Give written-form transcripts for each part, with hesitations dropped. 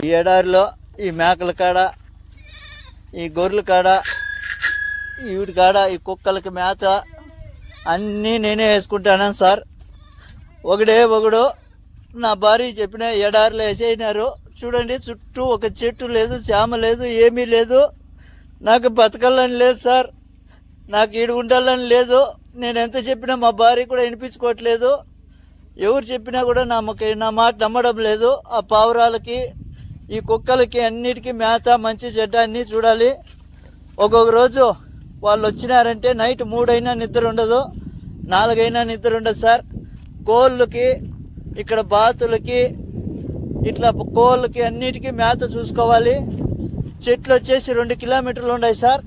ఈ ఎడారిలో ఈ మేకల కాడ, ఈ గొర్రెల కాడ, వీటి కాడ ఈ కుక్కలకి మేత అన్నీ నేనే వేసుకుంటాను సార్. ఒకడు నా భార్య చెప్పిన ఎడారిలో వేసేసినారు. చూడండి, చుట్టూ ఒక చెట్టు లేదు, చేమ లేదు, ఏమీ లేదు. నాకు బతకాలని లేదు సార్, నాకు ఈడు ఉండాలని లేదు. నేను ఎంత చెప్పినా మా భార్య కూడా వినిపించుకోవట్లేదు. ఎవరు చెప్పినా కూడా నా మాట నమ్మడం లేదు. ఆ పావురాలకి, ఈ కుక్కలకి అన్నిటికీ మేత, మంచి చెడ్డ అన్నీ చూడాలి. ఒక్కొక్క రోజు వాళ్ళు వచ్చినారంటే నైట్ 3 అయినా నిద్ర ఉండదు, 4 అయినా నిద్ర ఉండదు సార్. కోళ్ళకి, ఇక్కడ బాతులకి, ఇట్లా కోళ్ళకి అన్నిటికీ మేత చూసుకోవాలి. చెట్లు వచ్చేసి 2 కిలోమీటర్లు ఉన్నాయి సార్.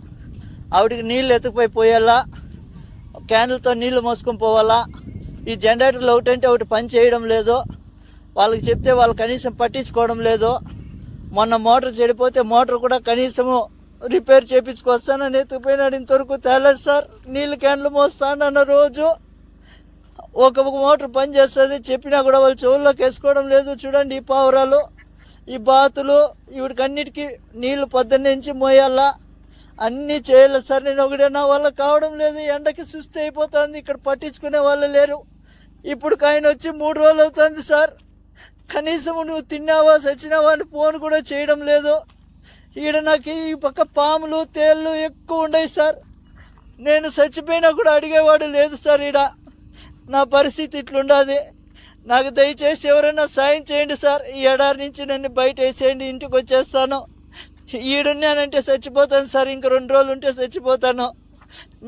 ఆవిడికి నీళ్ళు ఎత్తుకుపోయి పోయాలా, క్యాన్లతో నీళ్లు మోసుకొని పోవాలా. ఈ జనరేటర్లు ఒకటంటే ఒకటి పని చేయడం లేదు. వాళ్ళకి చెప్తే వాళ్ళు కనీసం పట్టించుకోవడం లేదు. మొన్న మోటార్ చెడిపోతే మోటార్ కూడా కనీసము రిపేర్ చేయించుకొస్తానని ఎత్తుకుపోయినాడు. ఇంతవరకు తేలేదు సార్. నీళ్ళు క్యాన్లు మోస్తానన్న రోజు ఒక మోటార్ పని చేస్తుంది, చెప్పినా కూడా వాళ్ళు చెవుల్లోకి వేసుకోవడం లేదు. చూడండి, ఈ పావురాలు, ఈ బాతులు, వీటికన్నిటికీ నీళ్లు పొద్దున్నుంచి మోయాలా, అన్నీ చేయాలి సార్. నేను ఒకటే, నా వల్ల కావడం లేదు. ఎండకి సుస్థి అయిపోతుంది. ఇక్కడ పట్టించుకునే వాళ్ళు లేరు. ఇప్పుడు ఆయన వచ్చి 3 రోజులు అవుతుంది సార్. కనీసం నువ్వు తిన్నావా, చచ్చినావా అని ఫోన్ కూడా చేయడం లేదు. ఈడ నాకు ఈ పక్క పాములు, తేళ్ళు ఎక్కువ ఉన్నాయి సార్. నేను చచ్చిపోయినా కూడా అడిగేవాడు లేదు సార్. ఈడ నా పరిస్థితి ఇట్లుండదు. నాకు దయచేసి ఎవరైనా సాయం చేయండి సార్. ఈ ఎడారి నుంచి నన్ను బయట వేసేయండి, ఇంటికి వచ్చేస్తాను. ఈడున్నానంటే చచ్చిపోతాను సార్. ఇంక 2 రోజులు ఉంటే చచ్చిపోతాను.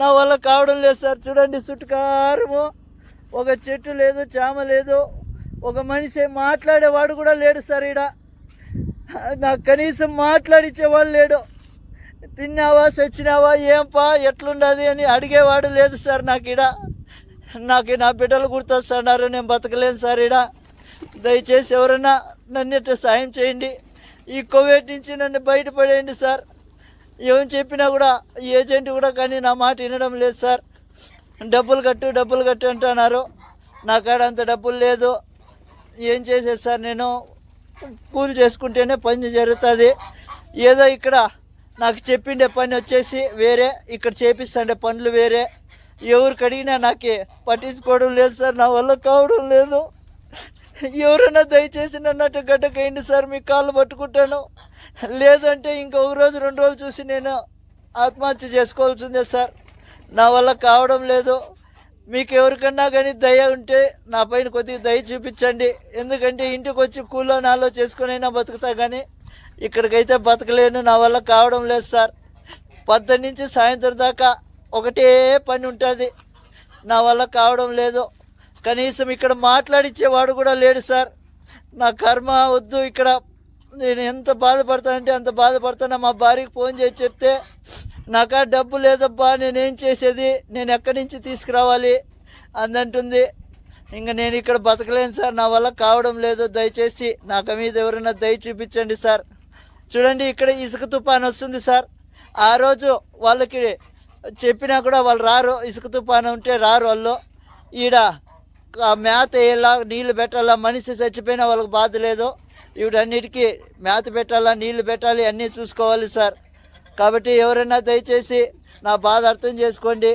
నా వల్ల కావడం లేదు సార్. చూడండి, చుట్టుకారము ఒక చెట్టు లేదు, చేమ లేదు, ఒక మనిషి మాట్లాడేవాడు కూడా లేడు సార్. ఈడ నాకు కనీసం మాట్లాడించేవాడు లేడు. తిన్నావా, చచ్చినావా, ఏంపా, ఎట్లుండదు అని అడిగేవాడు లేదు సార్. నాకు నా బిడ్డలు గుర్తొస్తున్నారు. నేను బతకలేను సార్. ఈడ దయచేసి ఎవరైనా నన్ను సాయం చేయండి. ఈ కోవిడ్ నుంచి నన్ను బయటపడేయండి సార్. ఏం చెప్పినా కూడా ఏజెంట్ కూడా కానీ నా మాట వినడం లేదు సార్. డబ్బులు కట్టు అంటున్నారు. నా కాడ అంత డబ్బులు లేదు. ఏం చేసేది సార్? నేను కూలి చేసుకుంటేనే పని జరుగుతుంది. ఏదో ఇక్కడ నాకు చెప్పిండే పని వచ్చేసి వేరే, ఇక్కడ చేపిస్తుండే పనులు వేరే. ఎవరికి అడిగినా నాకు పట్టించుకోవడం లేదు సార్. నా వల్ల కావడం లేదు. ఎవరైనా దయచేసి నన్ను గడ్డకేయండి సార్. మీ కాళ్ళు పట్టుకుంటాను. లేదంటే ఇంకొక రోజు 2 రోజులు చూసి నేను ఆత్మహత్య చేసుకోవాల్సిందే సార్. నా వల్ల కావడం లేదు. మీకు ఎవరికన్నా కానీ దయ ఉంటే నా పైన కొద్దిగా దయ చూపించండి. ఎందుకంటే ఇంటికి వచ్చి కూలో నాలో చేసుకునైనా బతుకుతా, కానీ ఇక్కడికైతే బతకలేను. నా వల్ల కావడం లేదు సార్. 10 నుంచి సాయంత్రం దాకా ఒకటే పని ఉంటుంది. నా వల్ల కావడం లేదు. కనీసం ఇక్కడ మాట్లాడించేవాడు కూడా లేడు సార్. నా కర్మ వద్దు. ఇక్కడ నేను ఎంత బాధపడతానంటే అంత బాధపడతాను. మా భార్యకి ఫోన్ చేసి చెప్తే, నాకా డబ్బు లేదబ్బా, నేనేం చేసేది, నేను ఎక్కడి నుంచి తీసుకురావాలి అందంటుంది. ఇంకా నేను ఇక్కడ బతకలేను సార్. నా వల్ల కావడం లేదు. దయచేసి నాకు మీద ఎవరైనా దయ చూపించండి సార్. చూడండి, ఇక్కడ ఇసుక తుఫాను వస్తుంది సార్. ఆ రోజు వాళ్ళకి చెప్పినా కూడా వాళ్ళు రారు. ఇసుక తుఫాను ఉంటే రారు వాళ్ళు. ఈడ మేత వేయాలా, నీళ్లు పెట్టాలా. మనిషి చచ్చిపోయినా వాళ్ళకి బాధ లేదు. వీటన్నిటికీ మేత పెట్టాలా, నీళ్లు పెట్టాలి, అన్నీ చూసుకోవాలి సార్. కాబట్టి ఎవరైనా దయచేసి నా బాధ అర్థం చేసుకోండి.